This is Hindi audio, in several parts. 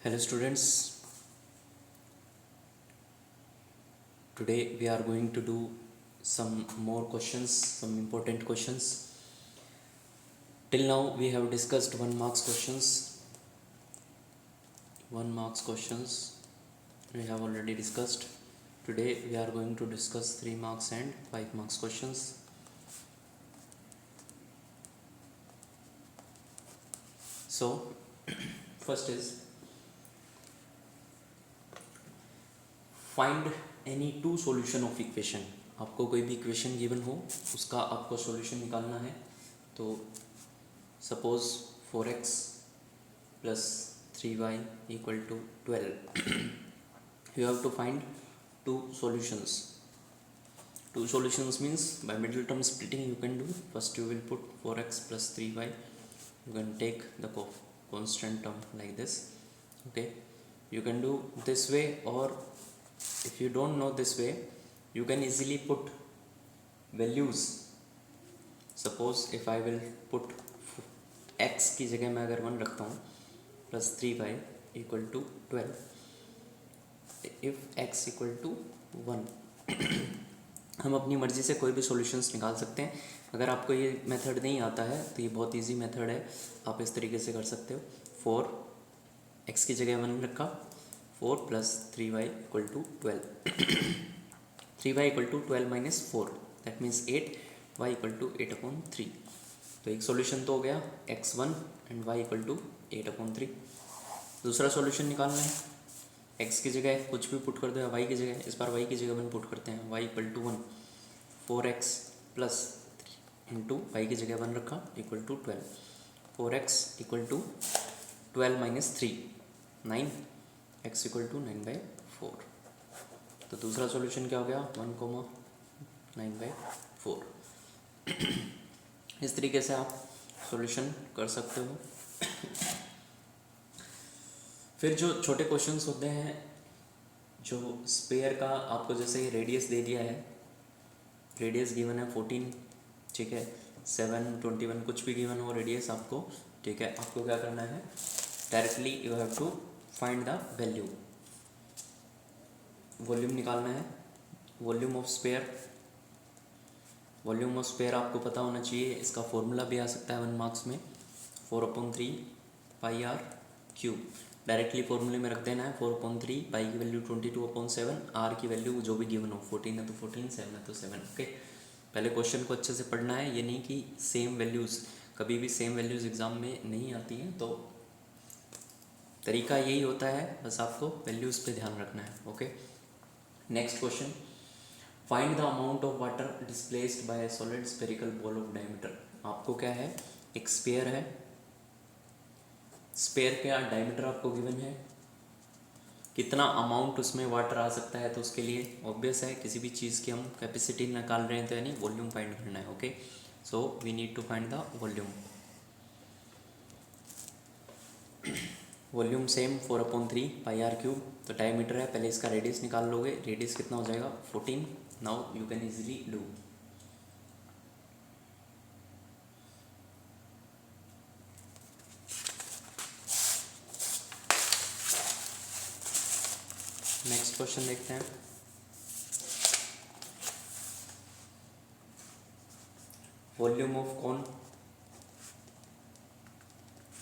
Hello students, today we are going to do some more questions, some important questions. Till now we have discussed 1 marks questions. 1 marks questions we have already discussed. Today we are going to discuss 3 marks and 5 marks questions. So first is find any two solution of equation. आपको कोई भी इक्वेशन गिवन हो उसका आपको सॉल्यूशन निकालना है. तो suppose 4x plus 3y equal to 12. You have to find two solutions. Two solutions means by middle term splitting you can do. First you will put 4x plus 3y. You can take the constant term like this. Okay, you can do this way, or if you don't know this way you can easily put values. Suppose if I will put x की जगह मैं अगर 1 रखता हूँ plus 3y equal to 12. If x equal to 1 हम अपनी मर्ज़ी से कोई भी सॉल्यूशंस निकाल सकते हैं. अगर आपको ये मेथड नहीं आता है तो ये बहुत इजी मेथड है, आप इस तरीके से कर सकते हो. 4x की जगह 1 रखा, 4 plus 3y equal to 12. 3y equal to 12 minus 4 that means 8, y equal to 8/3. तो एक सॉल्यूशन तो हो गया x1 and y equal to 8/3. दूसरा सॉल्यूशन निकालना है. x की जगह कुछ भी पुट कर दो या y की जगह, इस बार y की जगह 1 पुट करते हैं. y equal to 1, 4x plus into y की जगह 1 रखा equal to 12. 4x equal to 12 minus 3 9, x equal to 9/4. तो दूसरा सॉल्यूशन क्या हो गया 1,9/4. इस तरीके से आप सॉल्यूशन कर सकते हो. फिर जो छोटे क्वेश्चंस होते हैं, जो स्पेयर का आपको जैसे रेडियस दे दिया है, रेडियस गिवन है 14, ठीक है, 7, 21 कुछ भी गिवन हो रेडियस आपको, ठीक है. आपको क्या करना है, directly you have to find the value. Volume निकालना है, volume of sphere. Volume of sphere आपको पता होना चाहिए, इसका फॉर्मूला भी आ सकता है 1 मार्क्स में, 4/3 पाई आर क्यूब. डायरेक्टली फॉर्मूले में रख देना है 4/3, पाई की वैल्यू 22/7, आर की वैल्यू जो भी गिवन हो, 14 है तो 14, 7 है तो 7. ओके, पहले क्वेश्चन को अच्छे से पढ़ना है. ये नहीं कि सेम वैल्यूज़, कभी भी सेम वैल्यूज़ एग्ज़ाम में नहीं आती हैं. तो तरीका यही होता है, बस आपको वैल्यूज़ पे ध्यान रखना है. Okay, next question, find the amount of water displaced by A solid spherical ball of diameter. आपको क्या है, एक स्पेयर है, स्पेयर का डायमीटर आपको गिवन है, कितना अमाउंट उसमें वाटर आ सकता है. तो उसके लिए ऑब्वियस है, किसी भी चीज़ की हम कैपेसिटी निकाल रहे हैं तो यानी वॉल्यूम फाइंड करना है. Okay, so we need to find the volume. Volume same 4/3 pi r cube. तो डायमीटर है, पहले इसका रेडियस निकाल लोगे. रेडियस कितना हो जाएगा 14. Now you can easily do. Next question देखते हैं. Volume of cone.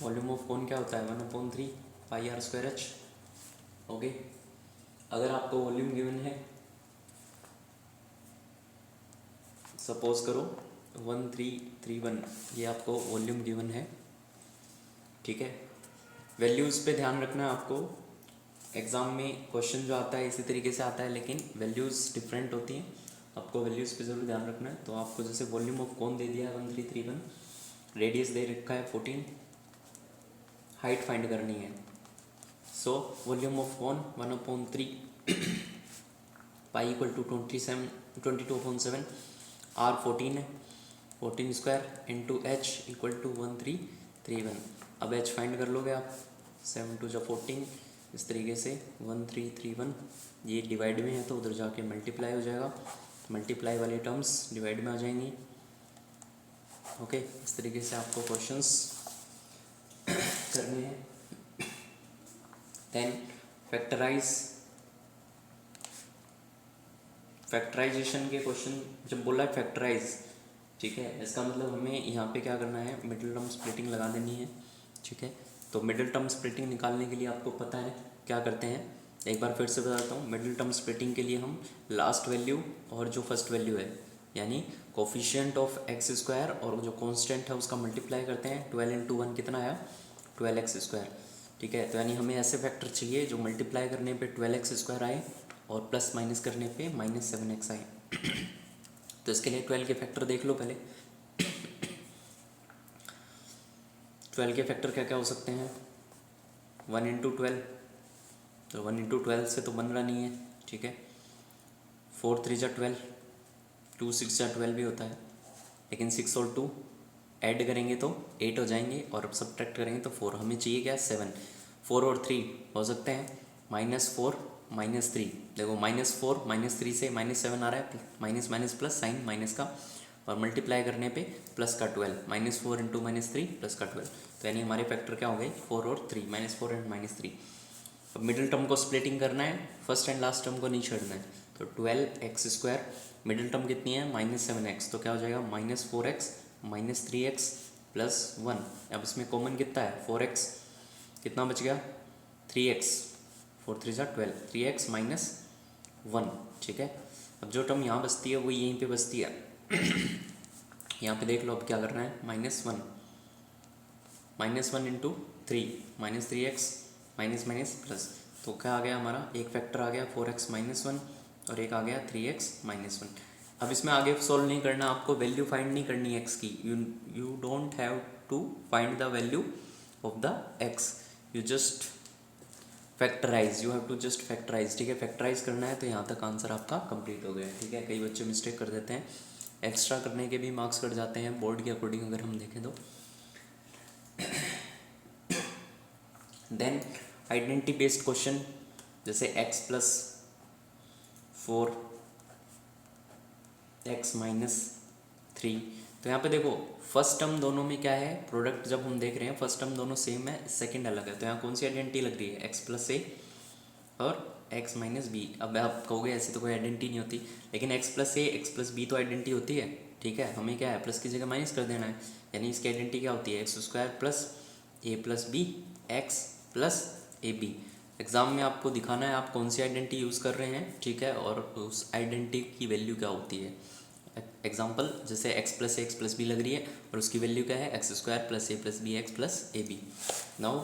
Volume of cone क्या होता है 1/3 pi r square h. Okay, अगर आपको वॉल्यूम गिवन है, सपोज करो 1331, ये आपको वॉल्यूम गिवन है, ठीक है. वैल्यूज़ पे ध्यान रखना है आपको. एग्ज़ाम में क्वेश्चन जो आता है इसी तरीके से आता है, लेकिन वैल्यूज़ डिफरेंट होती हैं. आपको वैल्यूज़ पे ज़रूर ध्यान रखना है. तो आपको जैसे वॉल्यूम ऑफ कॉन दे दिया है 1331, रेडियस दे रखा है 14, हाइट फाइंड करनी है. So volume of cone 1/3 pi equal to 22/7, r 14 है, 14 square into h equal to 1331. अब एच फाइंड कर लोगे आप, 7 2 14, इस तरीके से 1331. ये डिवाइड में है तो उधर जाके मल्टीप्लाई हो जाएगा, मल्टीप्लाई वाली टर्म्स डिवाइड में आ जाएंगी. ओके, इस तरीके से आपको क्वेश्चंस करने हैं. देन फैक्टराइजेशन के क्वेश्चन जब बोला है फैक्टराइज, ठीक है, इसका मतलब हमें यहाँ पे क्या करना है, मिडिल टर्म स्प्लिटिंग लगा देनी है, ठीक है। तो मिडिल टर्म स्प्लिटिंग निकालने के लिए आपको पता है क्या करते हैं, एक बार फिर से बताता हूँ। मिडिल टर्म स्प्लिटिंग के लिए हम लास्ट वैल्यू और जो फर्स्ट वैल्यू है यानी कोफिशिएंट ऑफ एक्स स्क्वायर और जो कांस्टेंट है उसका मल्टीप्लाई करते हैं। 12 इंटू 1 कितना आया, 12x², ठीक है। तो यानी हमें ऐसे फैक्टर चाहिए जो मल्टीप्लाई करने पे 12x² आए और प्लस माइनस करने पे -7x आए। तो इसके लिए 12 के फैक्टर देख लो पहले। 12 के फैक्टर क्या क्या हो सकते हैं, 1 इंटू 12, तो 1 इंटू 12 से तो बन रहा नहीं है, ठीक है। 4 3 जा 12, 2 6 जा 12 भी होता है, लेकिन 6 और 2 ऐड करेंगे तो 8 हो जाएंगे और अब सब्ट्रैक्ट करेंगे तो 4। हमें चाहिए क्या, 7। 4 और 3 हो सकते हैं, -4 -3, देखो -4 -3 से -7 आ रहा है, minus minus plus sign minus का, और मल्टीप्लाई करने पे प्लस का 12, -4 इंटू -3 प्लस का 12। तो यानी हमारे फैक्टर क्या हो गए, 4 और 3, -4 एंड -3। अब मिडिल टर्म को स्प्लिटिंग करना है, फर्स्ट एंड लास्ट टर्म को नहीं छोड़ना है। तो 12x², मिडिल टर्म कितनी है, -7x, तो क्या हो जाएगा, -4x -3x प्लस 1। अब इसमें कॉमन कितना है, 4x, कितना बच गया, 3x, 4 3 जा 12, 3x -1, ठीक है। अब जो टर्म यहाँ बचती है वो यहीं पे बचती है। यहाँ पे देख लो अब क्या करना है, -1 into 3, -3x minus minus plus, तो क्या आ गया हमारा, एक फैक्टर आ गया 4x -1 और एक आ गया 3x -1। अब इसमें आगे सॉल्व नहीं करना, आपको वैल्यू फाइंड नहीं करनी x की, you don't have to find the value of the x, you just factorise, you have to just factorise, ठीक है। फैक्टराइज करना है तो यहाँ तक आंसर आपका कंप्लीट हो गया, ठीक है। कई बच्चे मिस्टेक कर देते हैं, एक्स्ट्रा करने के भी मार्क्स कट जाते हैं बोर्ड के अकॉर्डिंग अगर हम देखें तो। देन आइडेंटिटी बेस्ड क्वेश्चन, जैसे x + 4 x - 3, तो यहाँ पे देखो फर्स्ट टर्म दोनों में क्या है, प्रोडक्ट जब हम देख रहे हैं फर्स्ट टर्म दोनों सेम है, सेकंड अलग है, तो यहाँ कौन सी आइडेंटिटी लग रही है, x + a और x - b। अब आप कहोगे ऐसे तो कोई आइडेंटिटी नहीं होती, लेकिन x + a x + b तो आइडेंटिटी होती है, ठीक है। हमें क्या है, प्लस की जगह माइनस कर देना है, यानी इसकी आइडेंटिटी क्या होती है, x² + a + b x + ab। Exam में आपको दिखाना है आप कौन सी आइडेंटिटी यूज़ कर रहे हैं, ठीक है, और उस आइडेंटिटी की वैल्यू क्या होती है। एग्जाम्पल जैसे x + a x + b लग रही है और उसकी वैल्यू क्या है, x² + a + b x + ab। Now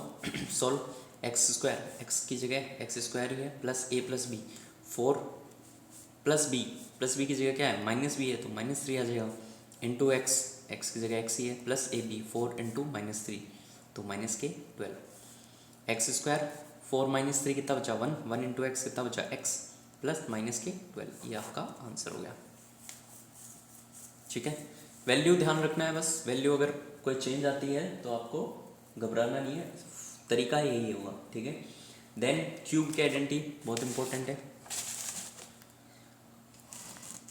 solve, x² x की जगह x² ही है प्लस a + b, 4 + b की जगह क्या है, -b है तो -3 आ जाएगा, इंटू x की जगह x ही है, प्लस ab 4 इंटू -3 तो -12, x², 4 - 3 कितना बचा, 1 इंटू x कितना बचा, x प्लस -12, ये आपका आंसर हो गया, ठीक है। वैल्यू ध्यान रखना है बस, वैल्यू अगर कोई चेंज आती है तो आपको घबराना नहीं है, तरीका यही होगा, ठीक है। देन क्यूब की आइडेंटिटी बहुत इंपॉर्टेंट है।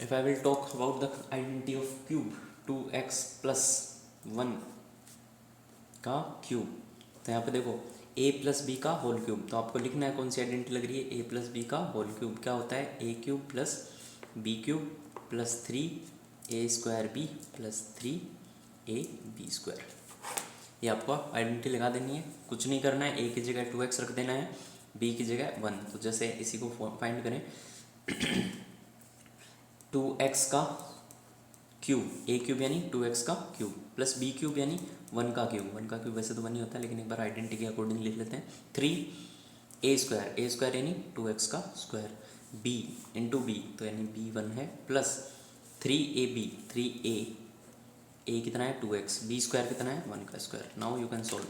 If I will talk about the identity of cube, 2x + 1 का क्यूब, तो यहाँ पे देखो a + b का होल क्यूब, तो आपको लिखना है कौन सी आइडेंटिटी लग रही है, a + b का होल क्यूब क्या होता है, a³ + b³ + 3a² b + 3ab²। ये आपको आइडेंटिटी लगा देनी है, कुछ नहीं करना है, a की जगह 2x रख देना है, b की जगह 1। तो जैसे इसी को फाइंड करें, 2x का क्यूब, a³ यानी 2x का क्यूब प्लस b³ यानी 1 का क्यूब, 1 का क्यूब वैसे तो 1 ही होता है लेकिन एक बार आइडेंटिटी के अकॉर्डिंग लिख लेते हैं, 3a² यानी 2x का स्क्वायर, b इंटू b तो यानी b1 है, प्लस 3ab, 3a कितना है 2x, b² कितना है 1 का square. Now you can solve.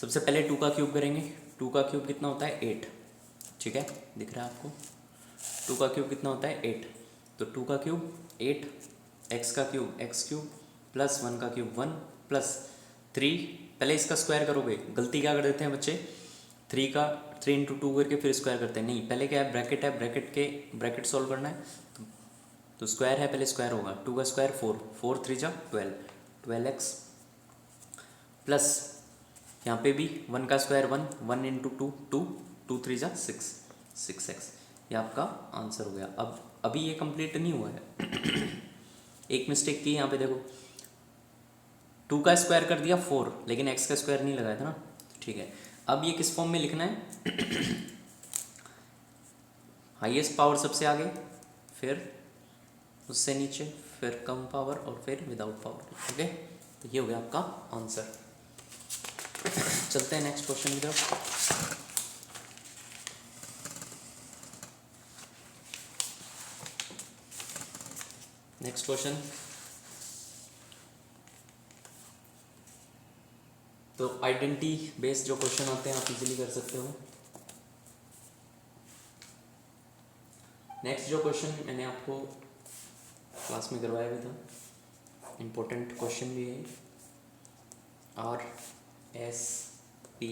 सबसे पहले 2 का क्यूब करेंगे, 2 का क्यूब कितना होता है 8, ठीक है, दिख रहा है आपको, 2 का क्यूब कितना होता है 8, तो 2 का क्यूब 8, x का क्यूब x³ प्लस 1 का क्यूब 1 प्लस 3, पहले इसका स्क्वायर करोगे, गलती क्या कर देते हैं बच्चे, 3 इंटू 2 करके फिर स्क्वायर करते हैं, नहीं पहले क्या है, ब्रैकेट है, ब्रैकेट सॉल्व करना है, तो स्क्वायर है पहले स्क्वायर होगा, 2 का स्क्वायर 4, 4 3 जा 12, 12x प्लस यहाँ पे भी 1 का स्क्वायर 1, 1 इंटू 2 2, 2 3 जा 6, 6x, ये आपका आंसर हो गया। अब अभी ये कंप्लीट नहीं हुआ है एक मिस्टेक की यहाँ पे देखो, 2 का स्क्वायर कर दिया 4, लेकिन x का स्क्वायर नहीं लगाया था ना, ठीक है। अब ये किस फॉर्म में लिखना है हाईएस्ट पावर सबसे आगे, फिर उससे नीचे, फिर कम पावर और फिर विदाउट पावर, ओके। तो ये हो गया आपका आंसर। चलते हैं नेक्स्ट क्वेश्चन की तरफ। नेक्स्ट क्वेश्चन, तो आइडेंटिटी बेस्ड जो क्वेश्चन आते हैं आप इजीली कर सकते हो। नेक्स्ट जो क्वेश्चन मैंने आपको क्लास में करवाया भी था, इम्पोर्टेंट क्वेश्चन भी है, R S P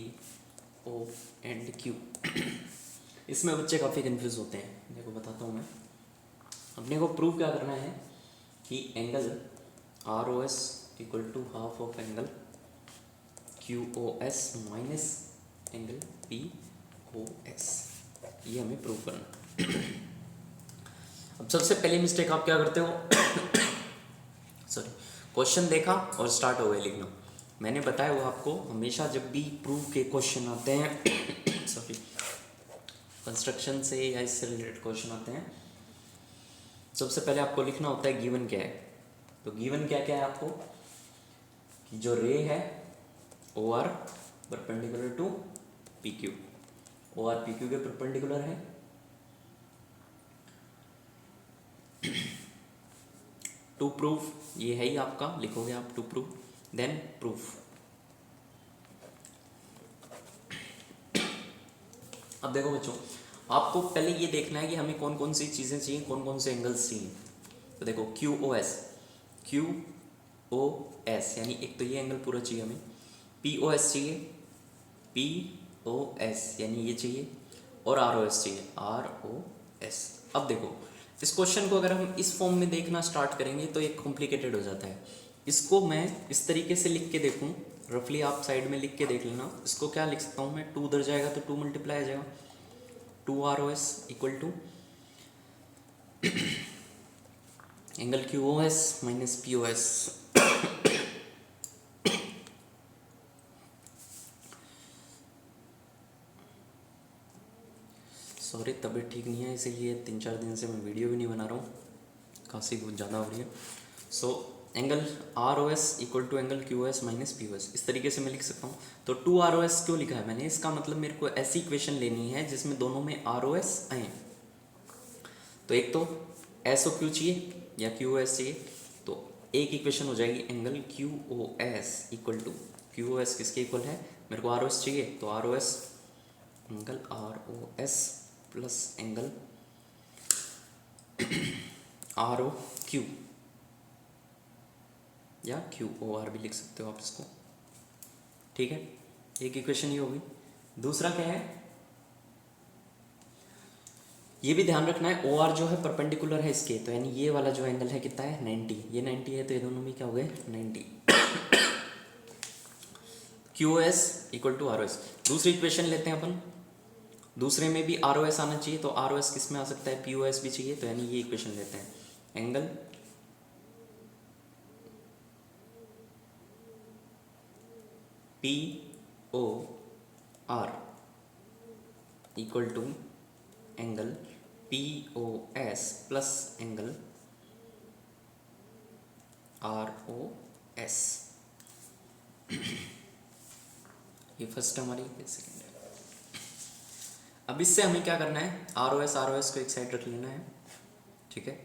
O and Q. इसमें बच्चे काफ़ी कन्फ्यूज होते हैं, देखो बताता हूँ मैं। अपने को प्रूव क्या करना है कि angle R O S equal to half of angle Q O S minus angle P O S, ये हमें प्रूव करना है। अब सबसे पहली मिस्टेक आप क्या करते हो सॉरी, क्वेश्चन देखा और स्टार्ट हो गया लिखना। मैंने बताया हुआ आपको, हमेशा जब भी प्रूव के क्वेश्चन आते हैं सॉरी, कंस्ट्रक्शन से या इससे रिलेटेड क्वेश्चन आते हैं, सबसे पहले आपको लिखना होता है गिवन क्या है। तो गिवन क्या क्या है आपको, कि जो रे है O R perpendicular to P Q, O R P Q के परपेंडिकुलर है। टू प्रूफ, ये है ही आपका, लिखोगे आप टू प्रूफ, देन प्रूफ। अब देखो बच्चों, आपको पहले ये देखना है कि हमें कौन कौन सी चीज़ें चाहिए, कौन कौन से एंगल्स चाहिए। तो देखो Q O S, Q O S यानी एक तो ये एंगल पूरा चाहिए हमें, पी ओ एस चाहिए, पी ओ एस यानी ये चाहिए, और आर ओ एस चाहिए, आर ओ एस। अब देखो इस क्वेश्चन को अगर हम इस फॉर्म में देखना स्टार्ट करेंगे तो एक कॉम्प्लिकेटेड हो जाता है। इसको मैं इस तरीके से लिख के देखूँ, रफली आप साइड में लिख के देख लेना। इसको क्या लिख सकता हूँ मैं, 2 उधर जाएगा तो 2 मल्टीप्लाई आ जाएगा, 2 R O S equal to angle Q O S minus P O S. Sorry तबीयत ठीक नहीं है, इसीलिए 3-4 दिन से मैं वीडियो भी नहीं बना रहा हूँ, खांसी बहुत ज़्यादा हो रही है। So angle R O S equal to angle Q O S minus P O S, इस तरीके से मैं लिख सकता हूँ। तो 2 आर ओ एस क्यों लिखा है मैंने, इसका मतलब मेरे को ऐसी इक्वेशन लेनी है जिसमें दोनों में आर ओ एस आए। तो एक तो एस ओ क्यू चाहिए या क्यू ओ एस चाहिए, तो एक इक्वेशन हो जाएगी angle Q O S equal to, Q O S किसके इक्वल है, मेरे को आर ओ एस चाहिए, तो R O S angle R O S plus angle R O Q, या क्यू ओ आर भी लिख सकते हो आप इसको, ठीक है। एक इक्वेशन ये होगी। दूसरा क्या है, ये भी ध्यान रखना है, ओ आर जो है परपेंडिकुलर है इसके, तो यानी ये वाला जो एंगल है कितना है 90, ये 90 है, तो ये दोनों में क्या हो गए 90। Q S equal to R O S. दूसरी इक्वेशन लेते हैं अपन, दूसरे में भी आर ओ एस आना चाहिए, तो आर ओ एस किस में आ सकता है, पी ओ एस भी चाहिए, तो यानी ये इक्वेशन लेते हैं, angle P O R equal to angle P O S plus angle R O S. ये फर्स्ट हमारी, ये सेकेंड है। अब इससे हमें क्या करना है, आर ओ एस को एक साइड रख लेना है, ठीक है।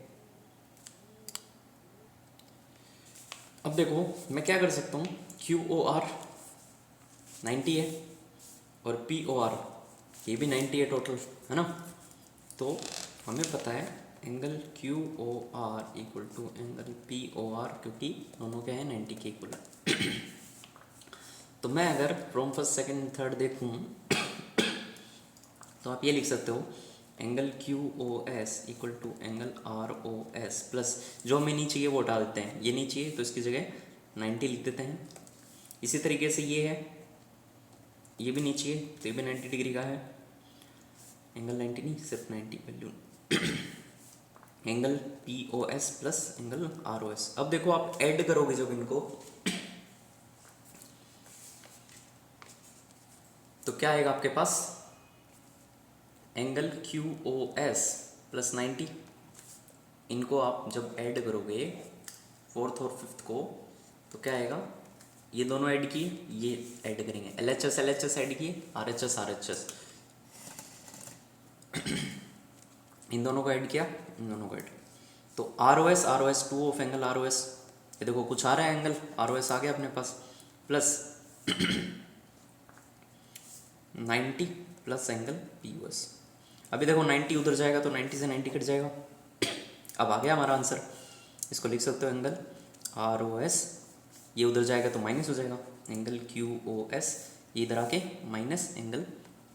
अब देखो मैं क्या कर सकता हूँ, क्यू ओ आर 90 है और पी ओ आर ये भी 90 है टोटल, है ना। तो हमें पता है angle Q O R equal to angle P O R, क्योंकि दोनों क्या है 90 के इक्वल। तो मैं अगर फ्रॉम फर्स्ट सेकंड थर्ड देखूँ तो आप ये लिख सकते हो angle Q O S equal to angle R O S plus, जो हमें नहीं चाहिए वो हटा देते हैं, ये नहीं चाहिए तो इसकी जगह 90 लिख देते हैं। इसी तरीके से ये है ये भी नीचे है तो ये भी 90 डिग्री का है। एंगल 90 नहीं, सिर्फ 90 value. Angle POS plus angle ROS। अब देखो आप ऐड करोगे जब इनको तो क्या आएगा आपके पास, एंगल QOS प्लस 90। इनको आप जब ऐड करोगे फोर्थ और फिफ्थ को तो क्या आएगा, ये दोनों ऐड किए, ये ऐड करेंगे, LHS LHS ऐड किए, RHS RHS, इन दोनों को ऐड किया, इन दोनों को ऐड, तो ROS ROS 2 of angle ROS, ये देखो कुछ आ रहा है एंगल ROS आ गया अपने पास, प्लस 90 प्लस एंगल POS। अभी देखो 90 उधर जाएगा तो 90 से 90 कट जाएगा। अब आ गया हमारा आंसर, इसको लिख सकते हो एंगल ROS, ये उधर जाएगा तो माइनस हो जाएगा, एंगल QOS ये इधर आके माइनस एंगल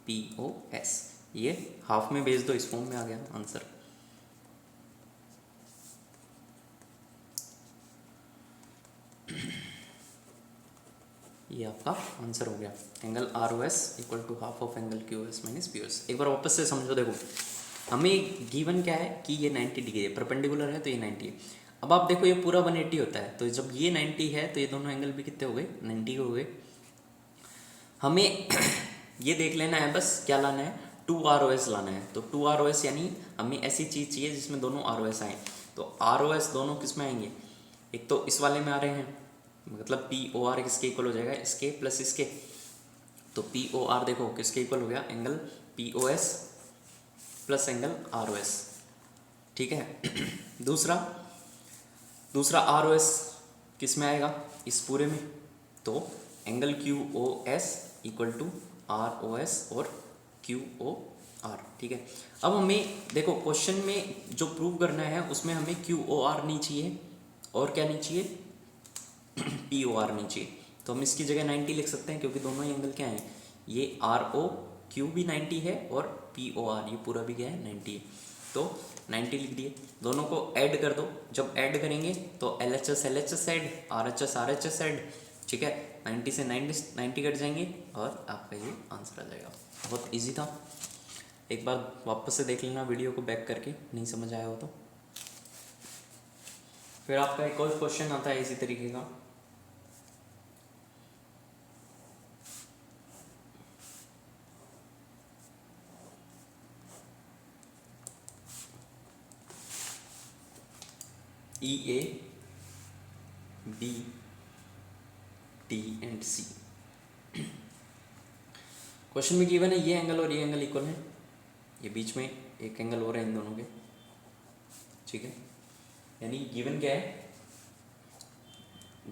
POS, ये हाफ में भेज दो, इस फॉर्म में आ गया आंसर। ये आपका आंसर हो गया, angle ROS equal to half of angle QOS minus POS। एक बार वापस से समझो, देखो हमें गिवन क्या है कि ये 90 डिग्री है, परपेंडिकुलर है तो ये 90 है। अब आप देखो ये पूरा 180 होता है, तो जब ये 90 है तो ये दोनों एंगल भी कितने हो गए, 90 हो गए। हमें ये देख लेना है बस, क्या लाना है, 2 ROS लाना है। तो 2 ROS यानी हमें ऐसी चीज़ चाहिए जिसमें दोनों ROS आए। तो ROS दोनों किस में आएंगे, एक तो इस वाले में आ रहे हैं, मतलब POR किसके इक्वल हो जाएगा, इसके प्लस इसके। तो POR देखो किसके इक्वल हो गया, angle POS plus angle ROS, ठीक है। दूसरा ROS किस में आएगा, इस पूरे में, तो angle QOS equal to ROS और QOR, ठीक है। अब हमें देखो क्वेश्चन में जो प्रूव करना है उसमें हमें QOR नहीं चाहिए और क्या नहीं चाहिए, POR नहीं चाहिए। तो हम इसकी जगह 90 लिख सकते हैं, क्योंकि दोनों ही एंगल क्या हैं, ये ROQ भी 90 है और POR ये पूरा भी क्या है, 90 है। तो 90 लिख दिए, दोनों को ऐड कर दो, जब ऐड करेंगे तो LHS LHS add, RHS RHS add, ठीक है। 90 से 90 कट जाएंगे और आपका ये आंसर आ जाएगा। बहुत इजी था, एक बार वापस से देख लेना वीडियो को बैक करके, नहीं समझ आया हो तो। फिर आपका एक और क्वेश्चन आता है इसी तरीके का, EA B D and C। Question में गिवन है ये एंगल और ये एंगल इक्वल है, ये बीच में एक एंगल और है इन दोनों के, ठीक है। यानी गिवन क्या है,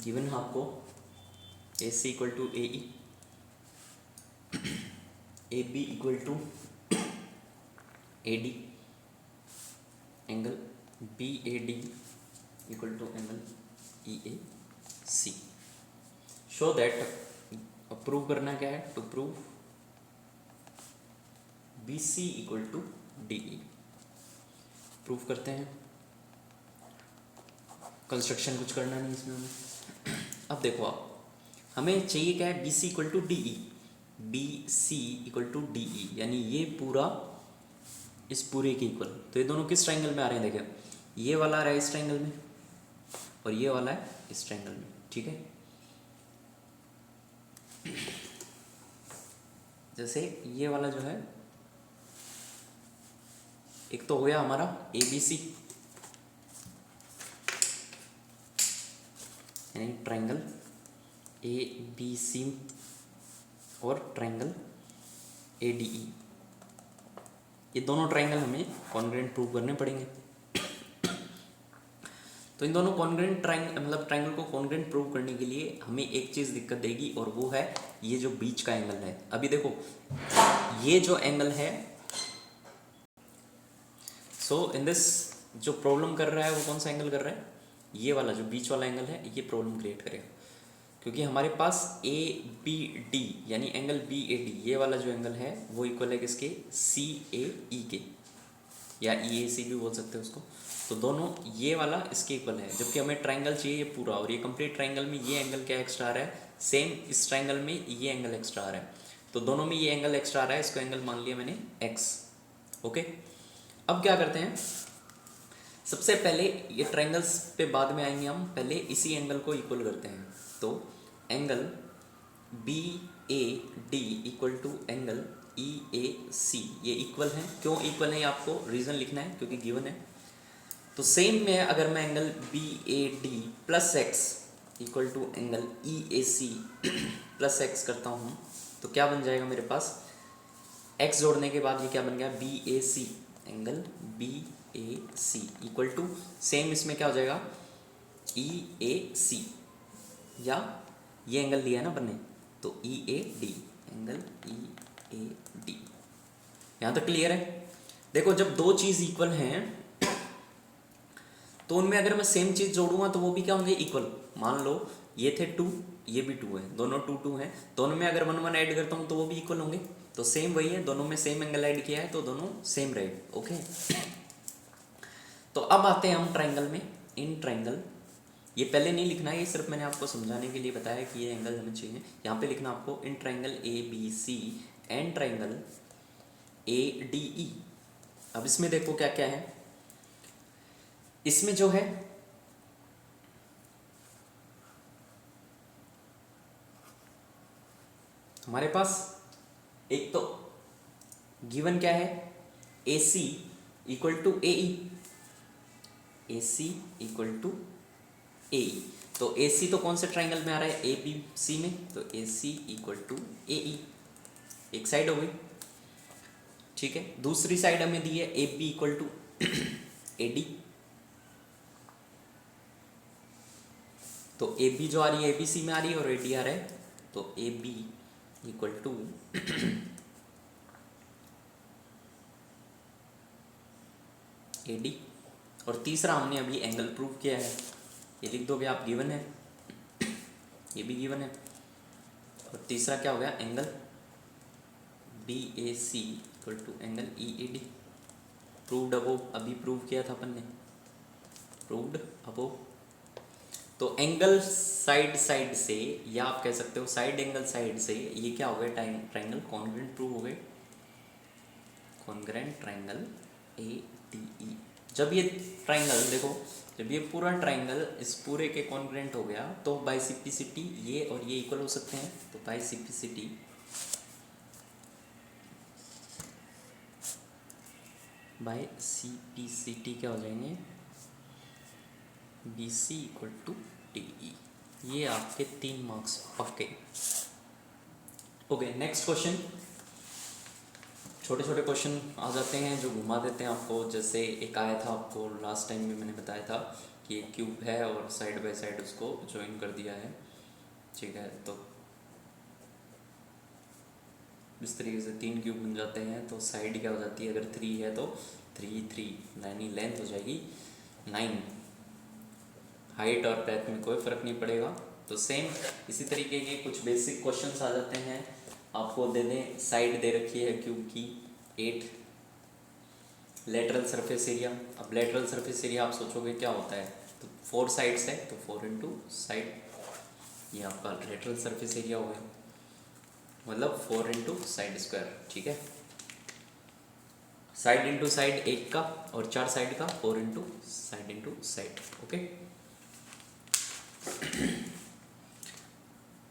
गिवन है आपको AC equal to AE, AB equal to AD, angle BAD equal to angle EAC। Show that, prove करना क्या है, to prove BC equal to DE। Prove करते हैं, कंस्ट्रक्शन कुछ करना नहीं इसमें हमें। अब देखो आप, हमें चाहिए क्या है, BC equal to DE, BC equal to DE, यानी ये पूरा इस पूरे के इक्वल। तो ये दोनों किस ट्राइंगल में आ रहे हैं, देखिए ये वाला आ रहा है इस ट्राइंगल में और ये वाला है इस ट्राइंगल में, ठीक है। जैसे ये वाला जो है, एक तो हो गया हमारा ABC, यानी ट्राइंगल ABC और ट्राइंगल ADE, ये दोनों ट्राइंगल हमें कॉन्ग्रुएंट प्रूव करने पड़ेंगे। तो इन दोनों कॉन्ग्रुएंट ट्राइंगल, मतलब ट्राइंगल को कॉन्ग्रुएंट प्रूव करने के लिए हमें एक चीज़ दिक्कत देगी, और वो है ये जो बीच का एंगल है। अभी देखो ये जो एंगल है, सो इन दिस जो प्रॉब्लम कर रहा है वो कौन सा एंगल कर रहा है, ये वाला जो बीच वाला एंगल है, ये प्रॉब्लम क्रिएट करेगा, क्योंकि हमारे पास ABD यानी एंगल BAD, ये वाला जो एंगल है वो इक्वल है किसके, CAE के, या EAC भी बोल सकते हैं उसको। तो दोनों ये वाला इसके इक्वल है, जबकि हमें ट्राइंगल चाहिए ये पूरा, और ये कंप्लीट ट्राइंगल में ये एंगल क्या एक्स्ट्रा आ रहा है, सेम इस ट्राइंगल में ये एंगल एक्स्ट्रा आ रहा है। तो दोनों में ये एंगल एक्स्ट्रा आ रहा है, इसको एंगल मान लिया मैंने x। ओके, अब क्या करते हैं, सबसे पहले ये ट्रायंगल्स पे बाद में आएंगे हम, पहले इसी एंगल को इक्वल करते हैं। तो angle B A D equal to angle E A C, ये इक्वल है। क्यों इक्वल है, ये आपको रीज़न लिखना है क्योंकि गिवन है। तो सेम में अगर मैं angle B A D plus x equal to angle E A C plus x करता हूँ, तो क्या बन जाएगा मेरे पास, x जोड़ने के बाद ये क्या बन गया, B A C, angle B A C equal to same इसमें क्या हो जाएगा, ई ए सी, या ये एंगल लिया है ना अपन ने, तो E A D, angle E A D. यहाँ तक क्लियर है। देखो जब दो चीज़ इक्वल हैं तो उनमें अगर मैं सेम चीज़ जोड़ूंगा तो वो भी क्या होंगे, इक्वल। मान लो ये थे 2, ये भी 2 है, दोनों 2 2 हैं, दोनों में अगर 1 1 ऐड करता हूँ तो वो भी इक्वल होंगे। तो सेम वही है, दोनों में सेम एंगल ऐड किया है तो दोनों सेम रहे। ओके, तो अब आते हैं हम ट्राइंगल में। इन ट्राइंगल, ये पहले नहीं लिखना है, ये सिर्फ मैंने आपको समझाने के लिए बताया कि ये एंगल हमें चाहिए। यहाँ पे लिखना आपको in triangle A B C and triangle A D E. अब इसमें देखो क्या क्या है, इसमें जो है हमारे पास एक तो गिवन क्या है, A C equal to A E, A C equal to A E. तो ए सी तो कौन से ट्राइंगल में आ रहा है, ए बी सी में, तो A C equal to A ई, एक साइड हो गई। ठीक है, दूसरी साइड हमें दी है A B equal to A D. तो ए बी जो आ रही है ए बी सी में आ रही है और ए डी आ रहा है, तो A B equal to A D. और तीसरा हमने अभी एंगल प्रूव किया है, ये लिख दोगे आप, गिवन है, ये भी गिवन है। और तीसरा क्या हो गया, angle B A C equal to angle E A D. Proved above, अभी प्रूव किया था अपन ने, प्रूव्ड अबोव। तो एंगल साइड साइड से, या आप कह सकते हो साइड एंगल साइड से, ये क्या हो गए, ट्राइंगल कॉन्ग्रुएंट प्रूव हो गए, कॉन्ग्रुएंट ट्राइंगल ए डी ई। जब ये ट्राइंगल देखो, जब ये पूरा ट्राइंगल इस पूरे के कॉन्ग्रुएंट हो गया तो बाइसिपिसिटी ये और ये इक्वल हो सकते हैं। तो बाइसिपिसिटी बाइसिपिसिटी क्या हो जाएंगे, B C equal to D E. ये आपके 3 मार्क्स पक्के। Okay, next question. छोटे छोटे क्वेश्चन आ जाते हैं जो घुमा देते हैं आपको। जैसे एक आया था आपको लास्ट टाइम भी मैंने बताया था कि एक क्यूब है और साइड बाय साइड उसको ज्वाइन कर दिया है। ठीक है, तो इस तरीके से 3 क्यूब बन जाते हैं। तो साइड क्या हो जाती है, अगर 3 है तो 3 3, यानी लेंथ हो जाएगी 9। हाइट और ब्रेथ में कोई फ़र्क नहीं पड़ेगा। तो सेम इसी तरीके के कुछ बेसिक क्वेश्चंस आ जाते हैं। आपको दे दें, साइड दे रखी है क्यूब की 8, लेटरल सरफेस एरिया। अब लेटरल सरफेस एरिया आप सोचोगे क्या होता है, तो 4 साइड्स है तो 4 इंटू साइड, ये आपका लेटरल सरफेस एरिया हो गया, मतलब 4 इंटू साइड स्क्वायर। ठीक है, साइड इंटू साइड 1 का और 4 साइड का 4 इंटू साइड। ओके,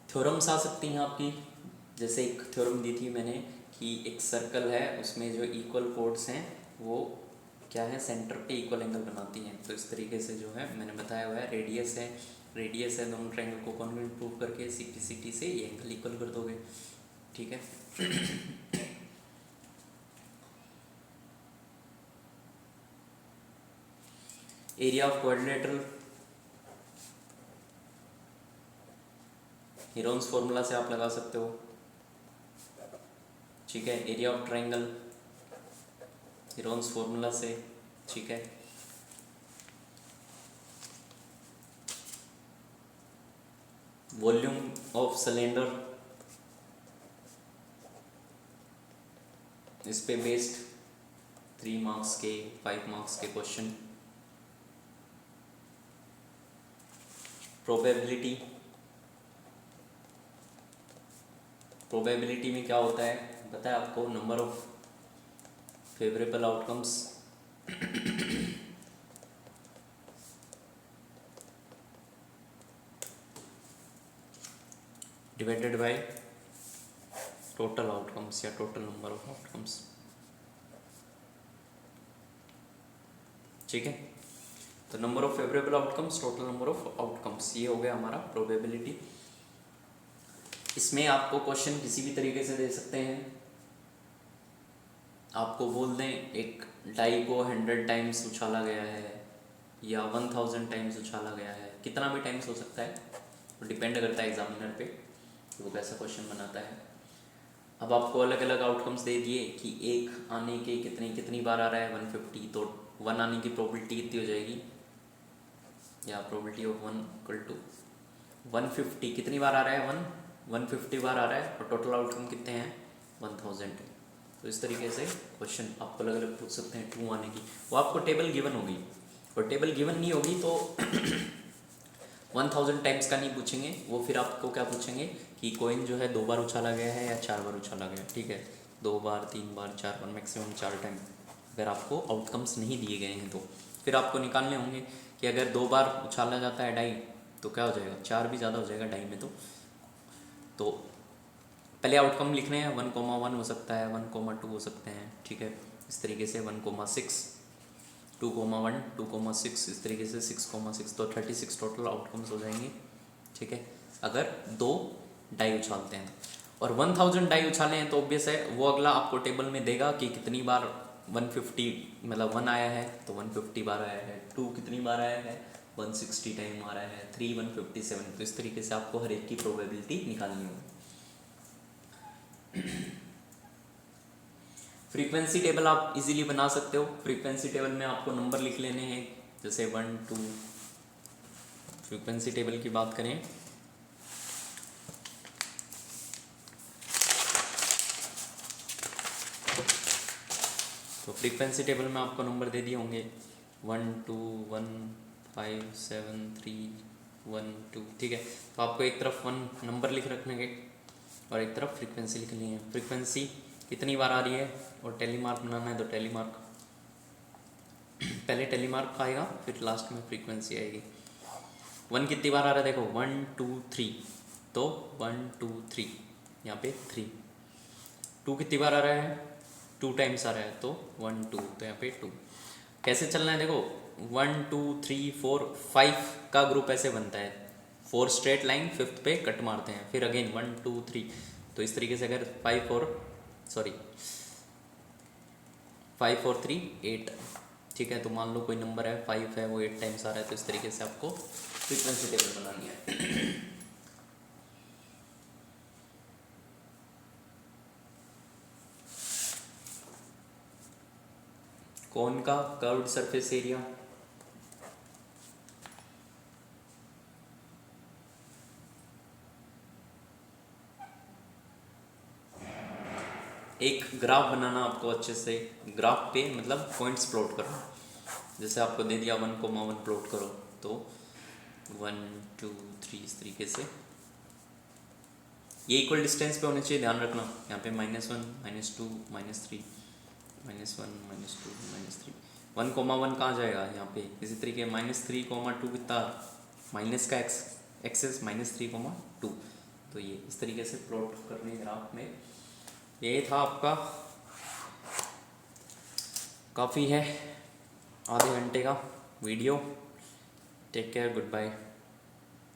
थ्योरम्स आ सकती हैं आपकी। जैसे एक थ्योरम दी थी मैंने कि एक सर्कल है, उसमें जो इक्वल कोड्स हैं वो क्या है, सेंटर पे इक्वल एंगल बनाती हैं। तो इस तरीके से जो है मैंने बताया हुआ है, रेडियस है, दोनों ट्रायंगल को कॉन्ग्रुएंट प्रूव करके सिंप्लिसिटी से ये एंगल इक्वल कर दोगे। ठीक है, area of quadrilateral, Heron's formula से आप लगा सकते हो। ठीक है, area of triangle Heron's formula से। ठीक है, वॉल्यूम ऑफ सिलेंडर, इस पे बेस्ड 3 मार्क्स के 5 मार्क्स के क्वेश्चन। प्रोबेबिलिटी, प्रोबेबिलिटी में क्या होता है पता है आपको, number of favourable outcomes divided by total outcomes या टोटल नंबर ऑफ आउटकम्स। ठीक है, तो number of favourable outcomes total number of outcomes, ये हो गया हमारा प्रोबेबिलिटी। इसमें आपको क्वेश्चन किसी भी तरीके से दे सकते हैं। आपको बोल दें एक डाई को 100 टाइम्स उछाला गया है या 1000 टाइम्स उछाला गया है, कितना भी टाइम्स हो सकता है, तो डिपेंड करता है एग्जामिनर पे कि वो कैसा क्वेश्चन बनाता है। अब आपको अलग अलग आउटकम्स दे दिए कि एक आने के कितनी बार आ रहा है 150, तो 1 आने की प्रोबेबिलिटी कितनी हो जाएगी, या प्रोबेबिलिटी ऑफ 1 इक्वल टू 150 कितनी बार आ रहा है 150 बार आ रहा है, और टोटल आउटकम कितने हैं 1000। तो इस तरीके से क्वेश्चन आपको अलग अलग पूछ सकते हैं 2 आने की। वो आपको टेबल गिवन होगी, और टेबल गिवन नहीं होगी तो 1000 टाइम्स का नहीं पूछेंगे, वो फिर आपको क्या पूछेंगे कि कॉइन जो है 2 बार उछाला गया है या 4 बार उछाला गया है। ठीक है, 2 बार 3 बार 4 बार, मैक्सिमम 4 टाइम। अगर आपको आउटकम्स नहीं दिए गए हैं तो फिर आपको निकालने होंगे कि अगर 2 बार उछाला जाता है डाई तो क्या हो जाएगा, 4 भी ज़्यादा हो जाएगा डाई में। तो पहले आउटकम लिखने हैं, 1,1 हो सकता है, 1,2 हो सकते हैं। ठीक है, इस तरीके से 1,6, 2,1, 2,6, इस तरीके से 6,6, तो 36 टोटल आउटकम्स हो जाएंगे। ठीक है, अगर 2 डाई उछालते हैं और 1000 डाई उछाले हैं तो ऑब्वियस है वो अगला आपको टेबल में देगा कि कितनी बार 150 मतलब 1 आया है तो 150 बार आया है, 2 कितनी बार आया है 160 टाइम आ रहा है, 3 157। तो इस तरीके से आपको हर एक की प्रोबेबिलिटी निकालनी होगी। फ्रीक्वेंसी टेबल आप इजीली बना सकते हो। फ्रीक्वेंसी टेबल में आपको नंबर लिख लेने हैं, जैसे 1 2। फ्रीक्वेंसी टेबल की बात करें तो फ्रीक्वेंसी टेबल में आपको नंबर दे दिए होंगे 1 2 1 5 7 3 1 2। ठीक है, तो आपको एक तरफ 1 नंबर लिख रखने के और एक तरफ फ्रीक्वेंसी लिखनी है। फ्रीक्वेंसी कितनी बार आ रही है और टेली मार्क बनाना है तो टेली मार्क पहले टेली मार्क आएगा फिर लास्ट में फ्रीक्वेंसी आएगी। 1 कितनी बार आ रहा है देखो 1 2 3, तो 1 2 3 यहाँ पे 3। 2 कितनी बार आ रहा है 2 टाइम्स आ रहा है तो 1 2, तो यहाँ पे 2। कैसे चलना है देखो 1 2 3 4 5 का ग्रुप ऐसे बनता है, 4 स्ट्रेट लाइन, 5th पे कट मारते हैं, फिर अगेन 1 2 3। तो इस तरीके से अगर 5 4 3 8। ठीक है, तो मान लो कोई नंबर है 5 है वो 8 टाइम्स आ रहा है, तो इस तरीके से आपको फ्रीक्वेंसी टेबल बनानी है। कौन का कर्व्ड सरफेस एरिया, एक ग्राफ बनाना आपको अच्छे से, ग्राफ पे मतलब पॉइंट्स प्लॉट करना। जैसे आपको दे दिया 1,1 प्लॉट करो, तो 1 2 3 इस तरीके से ये इक्वल डिस्टेंस पे होने चाहिए, ध्यान रखना। यहाँ पे -1 -2 -3 -1 -2 -3 1,1 कहाँ जाएगा यहाँ पे, इसी तरीके -3,2 कितना माइनस का एक्सेस -3,2। तो ये इस तरीके से प्लॉट करने ग्राफ में। ये था आपका, काफ़ी है आधे घंटे का video. Take care, good bye.